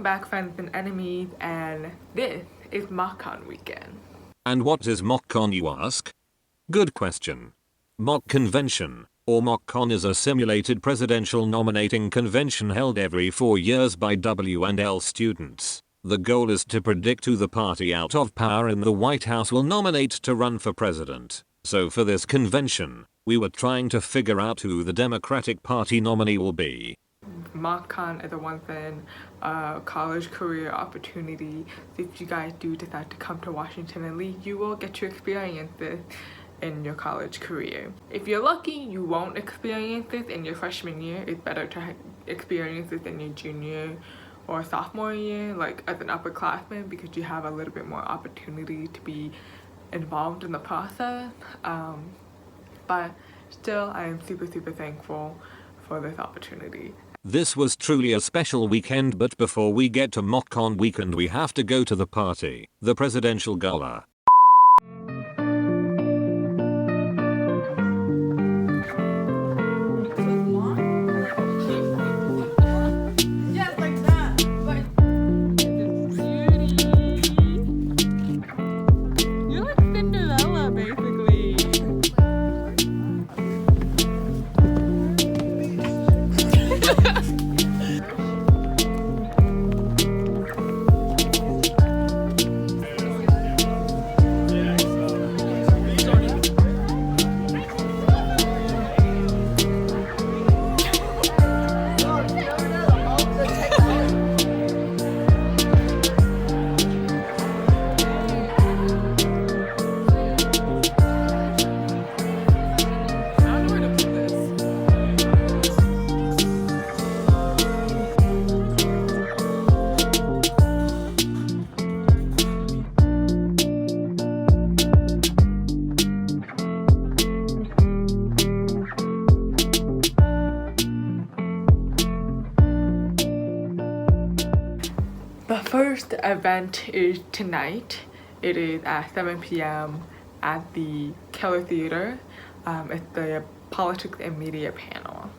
Welcome back, friends and enemies, and this is MockCon weekend. And what is MockCon, you ask? Good question. Mock Convention, or MockCon, is a simulated presidential nominating convention held every 4 years by W&L students. The goal is to predict who the party out of power in the White House will nominate to run for president. So for this convention, we were trying to figure out who the Democratic Party nominee will be. MockCon is a once-in college career opportunity. So if you guys do decide to come to Washington and leave, you will get to experience this in your college career. If you're lucky, you won't experience this in your freshman year. It's better to experience this in your junior or sophomore year, like as an upperclassman, because you have a little bit more opportunity to be involved in the process. But still, I am super thankful for this opportunity. This was truly a special weekend, but before we get to MockCon weekend, we have to go to the party, the presidential gala. The first event is tonight. It is at 7 p.m. at the Keller Theater. It's the Politics and Media panel.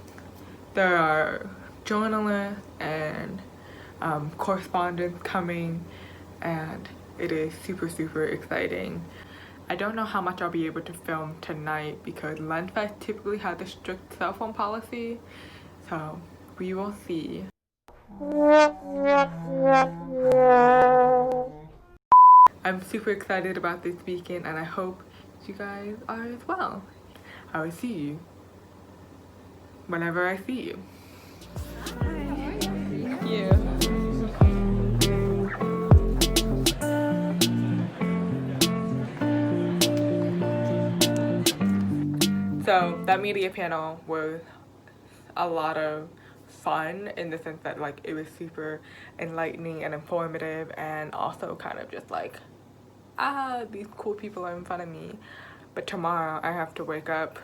There are journalists and correspondents coming, and it is super exciting. I don't know how much I'll be able to film tonight because LensFest typically has a strict cell phone policy, so we will see. I'm super excited about this weekend, and I hope you guys are as well. I will see you whenever I see you. Thank you. So that media panel was a lot of fun in the sense that like it was super enlightening and informative, and also kind of just like, these cool people are in front of me. But tomorrow I have to wake up,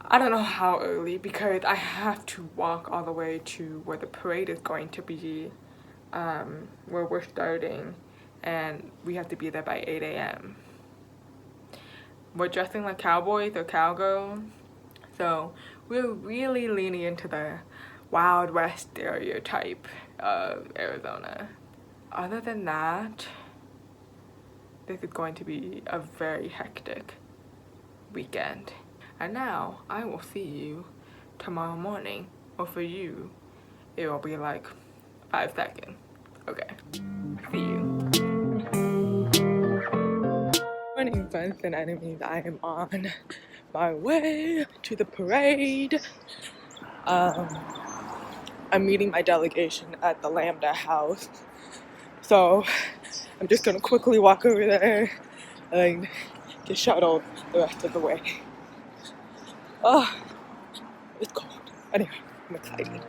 I don't know how early, because I have to walk all the way to where the parade is going to be, where we're starting, and we have to be there by 8 a.m. We're dressing like cowboys or cowgirls, so we're really leaning into the Wild West stereotype of Arizona. Other than that, this is going to be a very hectic weekend. And now I will see you tomorrow morning, or for you, it will be like 5 seconds. Okay, see you. Morning, friends and enemies. I am on my way to the parade. I'm meeting my delegation at the Lambda House, so I'm just gonna quickly walk over there and get shuttled the rest of the way. Oh, it's cold. Anyway, I'm excited.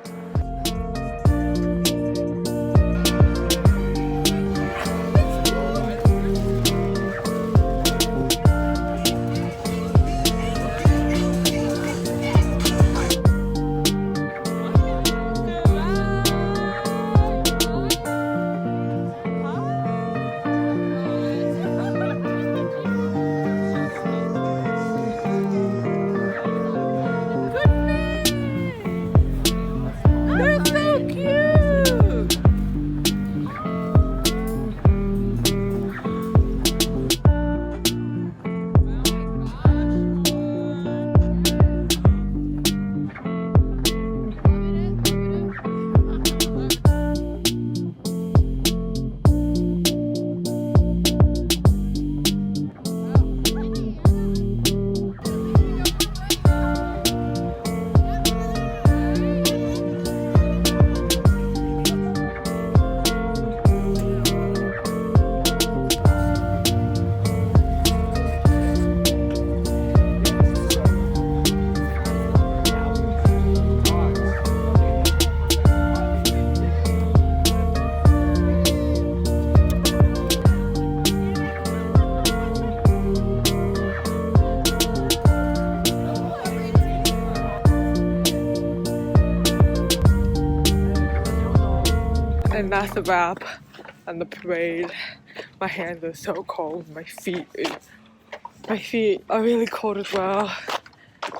No! that's a wrap on the parade. My hands are so cold. My feet are really cold as well.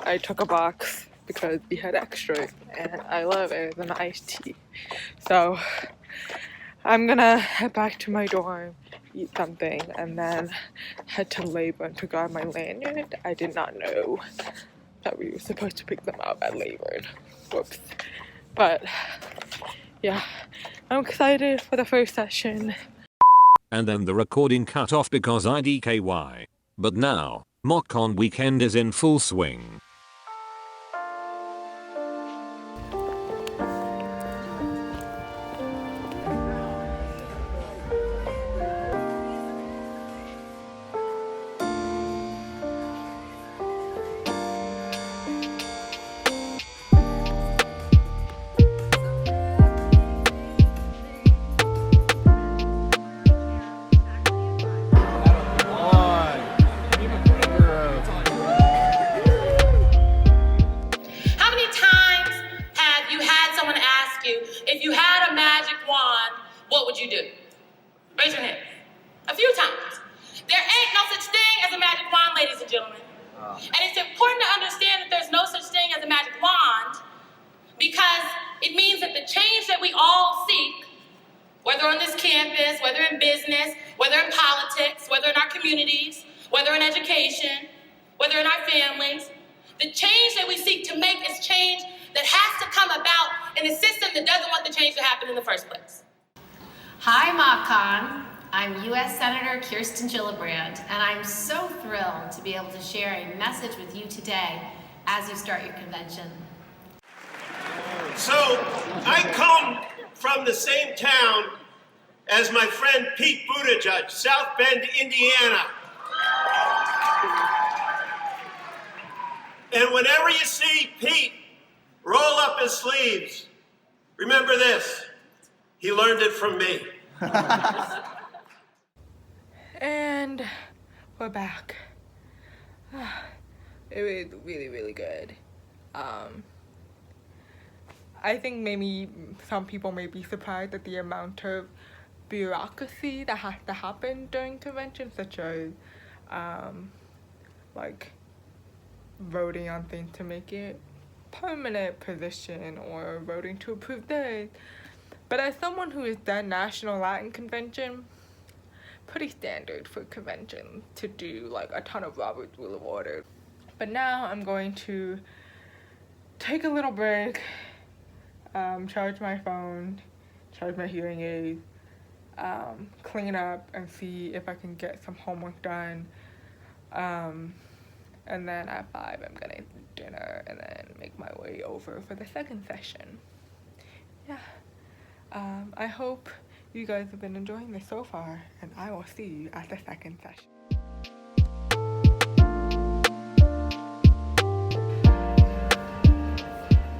I took a box because we had extras and I love it as an iced tea. So I'm gonna head back to my dorm, eat something, and then head to Labor to grab my lanyard. I did not know that we were supposed to pick them up at Labor. Whoops. But yeah, I'm excited for the first session. And then the recording cut off because IDKY. But now, MockCon weekend is in full swing. How many times have you had someone ask you, if you had a magic wand, what would you do? Raise your hand. A few times. There ain't no such thing as a magic wand, ladies and gentlemen. And it's important to understand that there's no such thing as a magic wand because it means that the change that we all seek, whether on this campus, whether in business, whether in politics, whether in our communities, whether in education, whether in our families, the change that we seek to make is change that has to come about in a system that doesn't want the change to happen in the first place. Hi, MockCon. I'm U.S. Senator Kirsten Gillibrand, and I'm so thrilled to be able to share a message with you today as you start your convention. So, I come from the same town as my friend Pete Buttigieg, South Bend, Indiana. And whenever you see Pete roll up his sleeves, remember this, he learned it from me. And we're back. It was really, really good. I think maybe some people may be surprised at the amount of bureaucracy that has to happen during conventions, such as like voting on things to make it permanent position or voting to approve this. But as someone who has done National Latin Convention, pretty standard for conventions to do like a ton of Robert's Rule of Order. But now I'm going to take a little break, charge my phone, charge my hearing aids, clean up and see if I can get some homework done. And then at 5 I'm gonna eat dinner and then make my way over for the second session. Yeah. I hope you guys have been enjoying this so far, and I will see you at the second session.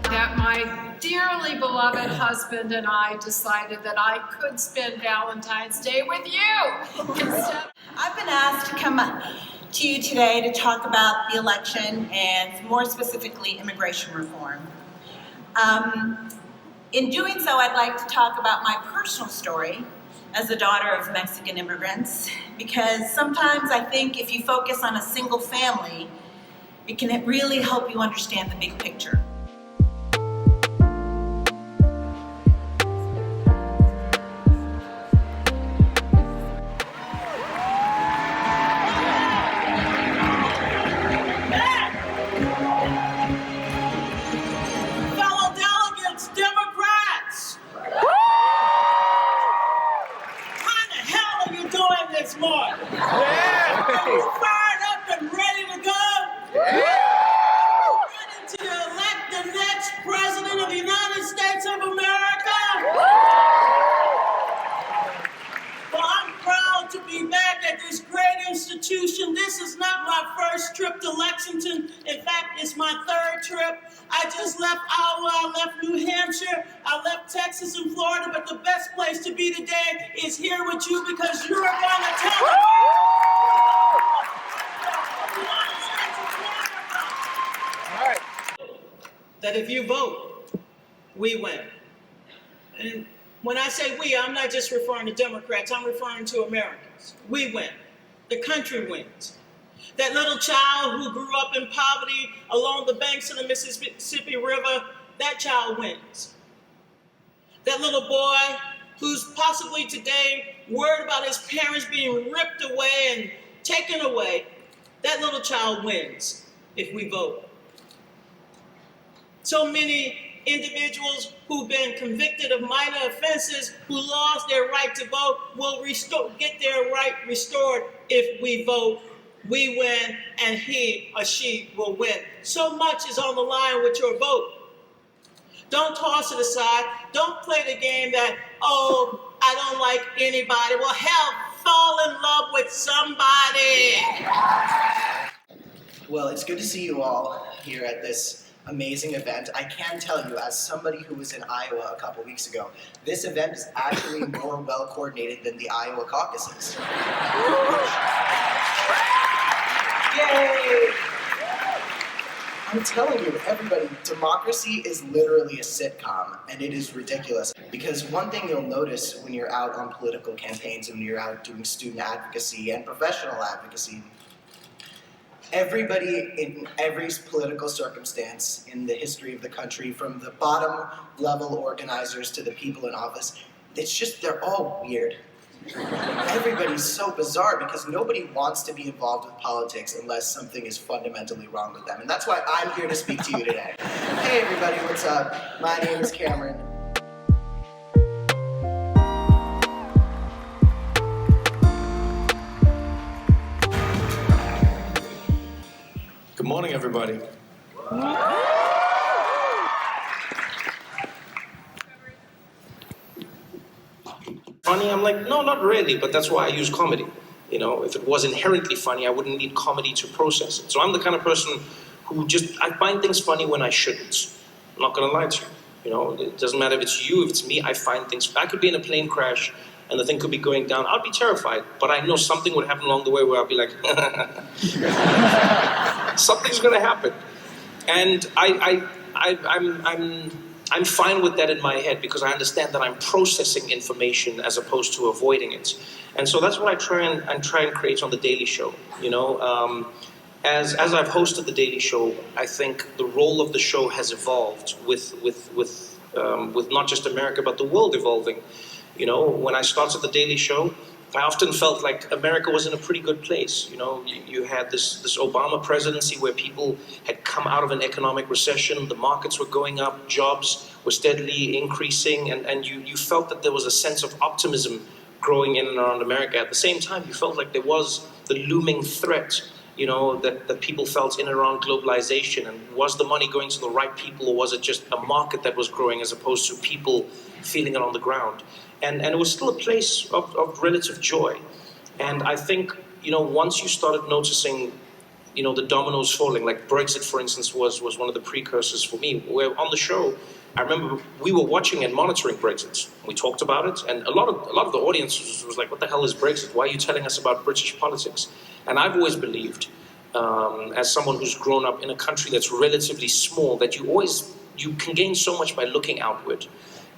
That my dearly beloved husband and I decided that I could spend Valentine's Day with you instead. I've been asked to come to you today to talk about the election and more specifically immigration reform. In doing so, I'd like to talk about my personal story as the daughter of Mexican immigrants, because sometimes I think if you focus on a single family, it can really help you understand the big picture. This is not my first trip to Lexington. In fact, it's my third trip. I just left Iowa, I left New Hampshire, I left Texas and Florida, but the best place to be today is here with you because you're going to tell me. All right. That if you vote, we win. And When I say we, I'm not just referring to Democrats, I'm referring to Americans. We win. The country wins. That little child who grew up in poverty along the banks of the Mississippi River, that child wins. That little boy who's possibly today worried about his parents being ripped away and taken away, that little child wins if we vote. So many individuals who've been convicted of minor offenses, who lost their right to vote, will get their right restored if we vote. We win, and he or she will win. So much is on the line with your vote. Don't toss it aside. Don't play the game that, oh, I don't like anybody. Well, hell, fall in love with somebody. Well, it's good to see you all here at this amazing event. I can tell you, as somebody who was in Iowa a couple weeks ago, this event is actually more well coordinated than the Iowa caucuses. Yay! I'm telling you, everybody, democracy is literally a sitcom, and it is ridiculous. Because one thing you'll notice when you're out on political campaigns and when you're out doing student advocacy and professional advocacy, everybody in every political circumstance in the history of the country, from the bottom level organizers to the people in office, it's just, they're all weird. Everybody's so bizarre because nobody wants to be involved with politics unless something is fundamentally wrong with them. And that's why I'm here to speak to you today. Hey everybody, what's up? My name is Cameron. Good morning, everybody. Funny? I'm like, no, not really, but that's why I use comedy. You know, if it was inherently funny, I wouldn't need comedy to process it. So I'm the kind of person who I find things funny when I shouldn't. I'm not gonna lie to you. You know, it doesn't matter if it's you, if it's me, I find things, I could be in a plane crash and the thing could be going down, I'd be terrified, but I know something would happen along the way where I'll be like, something's gonna happen. And I'm fine with that in my head because I understand that I'm processing information as opposed to avoiding it. And so that's what I try and create on The Daily Show. You know, as I've hosted The Daily Show, I think the role of the show has evolved with not just America, but the world evolving. You know, when I started The Daily Show, I often felt like America was in a pretty good place. You know, you had this Obama presidency where people had come out of an economic recession, the markets were going up, jobs were steadily increasing, and you felt that there was a sense of optimism growing in and around America. At the same time, you felt like there was the looming threat, you know, that people felt in and around globalization. And was the money going to the right people, or was it just a market that was growing as opposed to people feeling it on the ground? And it was still a place of relative joy. And I think, you know, once you started noticing, you know, the dominoes falling, like Brexit, for instance, was one of the precursors for me, where on the show, I remember we were watching and monitoring Brexit. We talked about it, and a lot of the audience was like, what the hell is Brexit? Why are you telling us about British politics? And I've always believed, as someone who's grown up in a country that's relatively small, that you can gain so much by looking outward.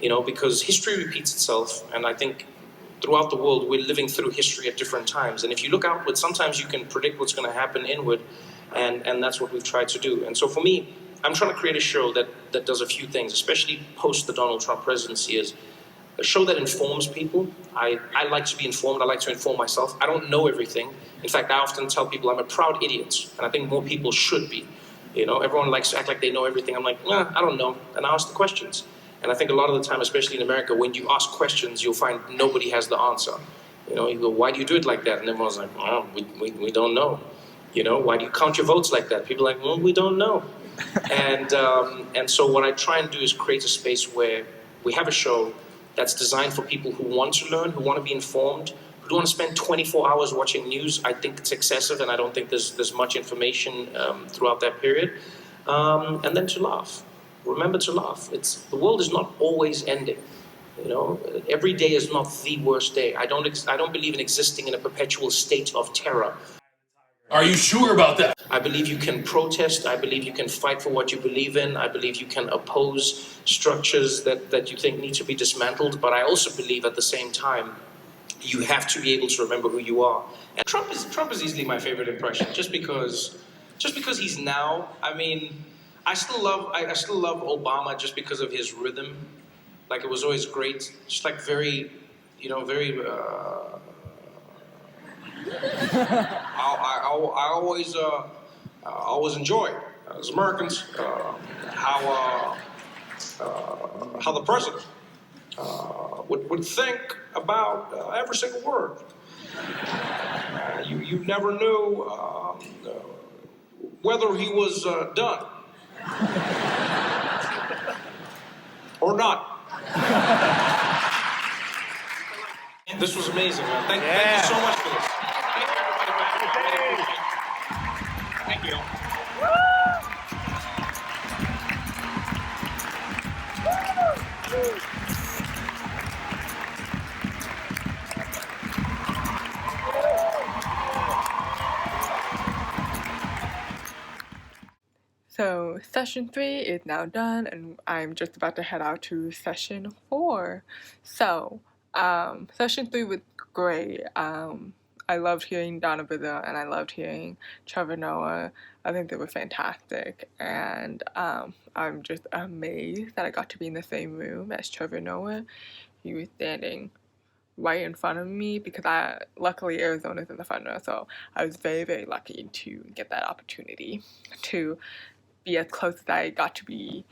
You know, because history repeats itself, and I think throughout the world we're living through history at different times. And if you look outward, sometimes you can predict what's going to happen inward, and that's what we've tried to do. And so for me, I'm trying to create a show that does a few things, especially post the Donald Trump presidency, is a show that informs people. I like to be informed. I like to inform myself. I don't know everything. In fact, I often tell people I'm a proud idiot, and I think more people should be. You know, everyone likes to act like they know everything. I'm like, nah, I don't know, and I ask the questions. And I think a lot of the time, especially in America, when you ask questions, you'll find nobody has the answer. You know, you go, why do you do it like that? And everyone's like, well, we don't know. You know, why do you count your votes like that? People are like, well, we don't know. And so what I try and do is create a space where we have a show that's designed for people who want to learn, who want to be informed, who don't want to spend 24 hours watching news. I think it's excessive, and I don't think there's much information throughout that period. And then to laugh. Remember to laugh. The world is not always ending. You know, every day is not the worst day. I don't believe in existing in a perpetual state of terror. Are you sure about that? I believe you can protest. I believe you can fight for what you believe in. I believe you can oppose structures that you think need to be dismantled. But I also believe at the same time, you have to be able to remember who you are. And Trump is easily my favorite impression, just because he's now. I mean, I still love Obama just because of his rhythm. Like, it was always great, just like very. I always enjoy as Americans how the president would think about every single word. You never knew whether he was done or not. This was amazing, man. Thank you so much for this. Thank you. So session 3 is now done, and I'm just about to head out to session 4. So session 3 was great. I loved hearing Donna Brazile, and I loved hearing Trevor Noah. I think they were fantastic, and I'm just amazed that I got to be in the same room as Trevor Noah. He was standing right in front of me because luckily Arizona's in the front row, so I was very, very lucky to get that opportunity to be as close as I got to be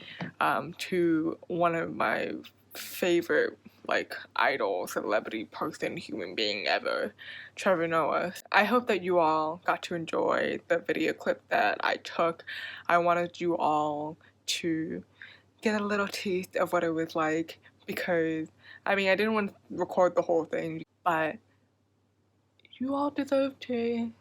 to one of my favorite, like, idol, celebrity, person, human being ever, Trevor Noah. I hope that you all got to enjoy the video clip that I took. I wanted you all to get a little taste of what it was like, because, I mean, I didn't want to record the whole thing, but you all deserve to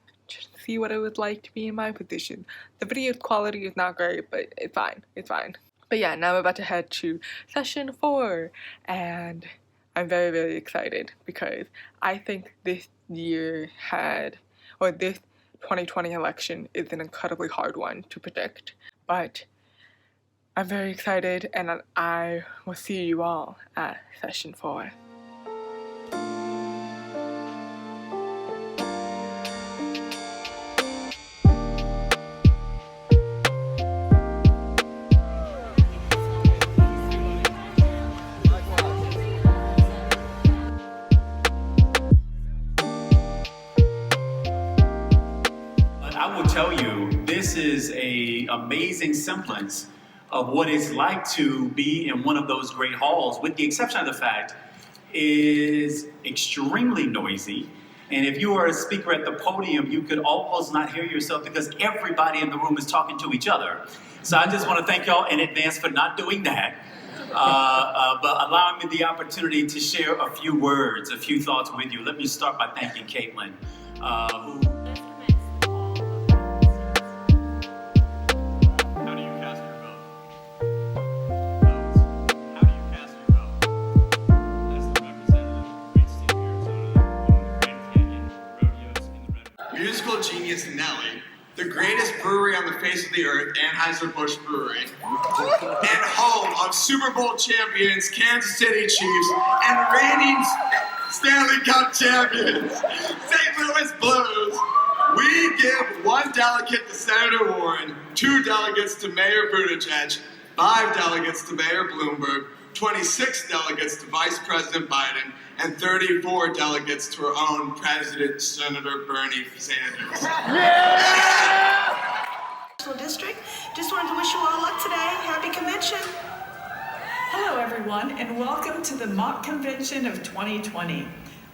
see what it was like to be in my position. The video quality is not great, but it's fine. It's fine. But yeah, now I'm about to head to session 4, and I'm very, very excited because I think this this 2020 election is an incredibly hard one to predict. But I'm very excited, and I will see you all at session 4. I will tell you, this is an amazing semblance of what it's like to be in one of those great halls, with the exception of the fact it is extremely noisy. And if you are a speaker at the podium, you could almost not hear yourself because everybody in the room is talking to each other. So I just want to thank y'all in advance for not doing that, but allowing me the opportunity to share a few words, a few thoughts with you. Let me start by thanking Caitlin, who... Musical genius Nelly, the greatest brewery on the face of the earth, Anheuser-Busch Brewery, and home of Super Bowl champions Kansas City Chiefs and reigning Stanley Cup champions St. Louis Blues. We give 1 delegate to Senator Warren, 2 delegates to Mayor Buttigieg, 5 delegates to Mayor Bloomberg, 26 delegates to Vice President Biden, and 34 delegates to our own President, Senator Bernie Sanders. District. Just wanted to wish you all luck today. Happy convention. Hello, everyone, and welcome to the Mock Convention of 2020.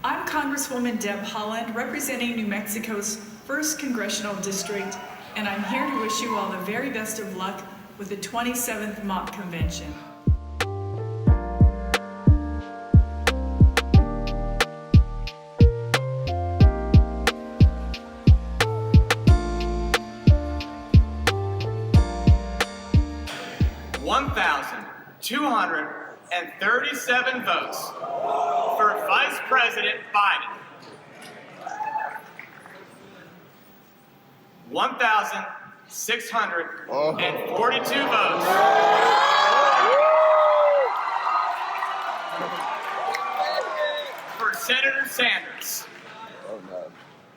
I'm Congresswoman Deb Haaland, representing New Mexico's 1st Congressional District, and I'm here to wish you all the very best of luck with the 27th Mock Convention. $1,237 votes for Vice President Biden. 1,642 votes. For Senator Sanders.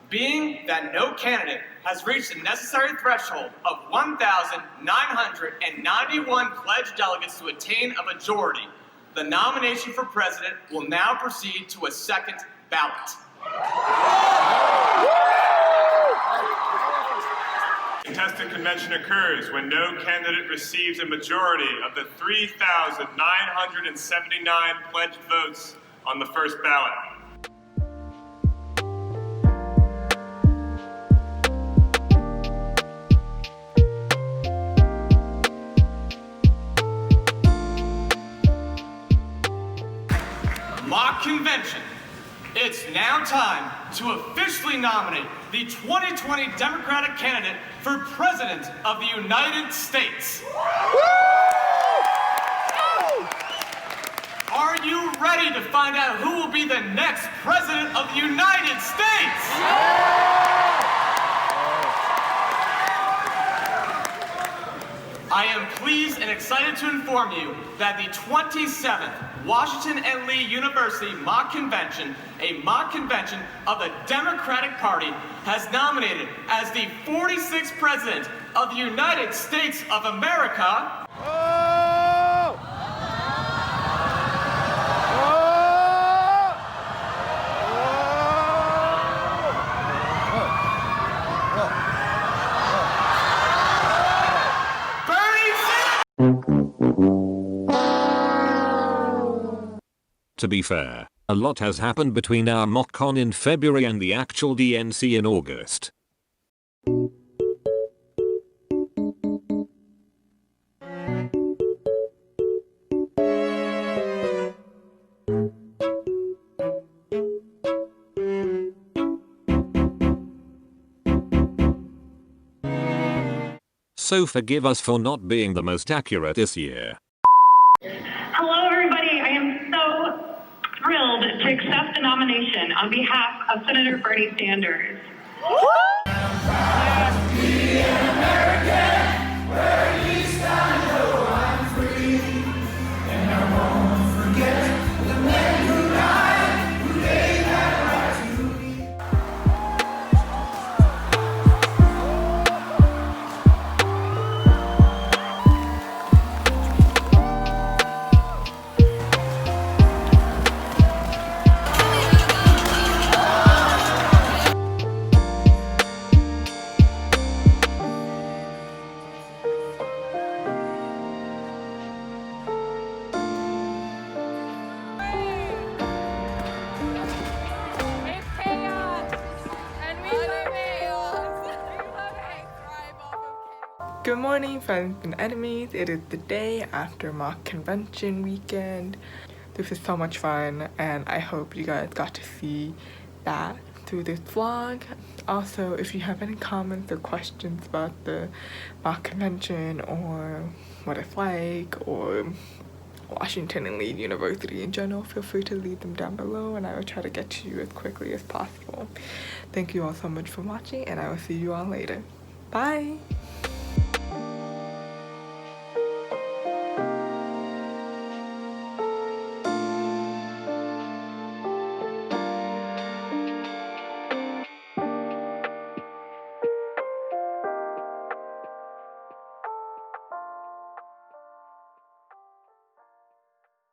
Being that no candidate has reached the necessary threshold of 1,991 pledged delegates to attain a majority, the nomination for president will now proceed to a second ballot. Contested convention occurs when no candidate receives a majority of the 3,979 pledged votes on the first ballot. Mock convention. It's now time to officially nominate the 2020 Democratic candidate for President of the United States. Are you ready to find out who will be the next President of the United States? I am pleased and excited to inform you that the 27th Washington and Lee University Mock Convention, a mock convention of the Democratic Party, has nominated as the 46th President of the United States of America, To be fair, a lot has happened between our mock-con in February and the actual DNC in August. So forgive us for not being the most accurate this year. Hello everybody, I am so thrilled to accept the nomination on behalf of Senator Bernie Sanders. Good morning, friends and enemies. It is the day after mock convention weekend. This is so much fun, and I hope you guys got to see that through this vlog. Also, if you have any comments or questions about the mock convention or what it's like, or Washington and Lee University in general, feel free to leave them down below and I will try to get to you as quickly as possible. Thank you all so much for watching, and I will see you all later. Bye!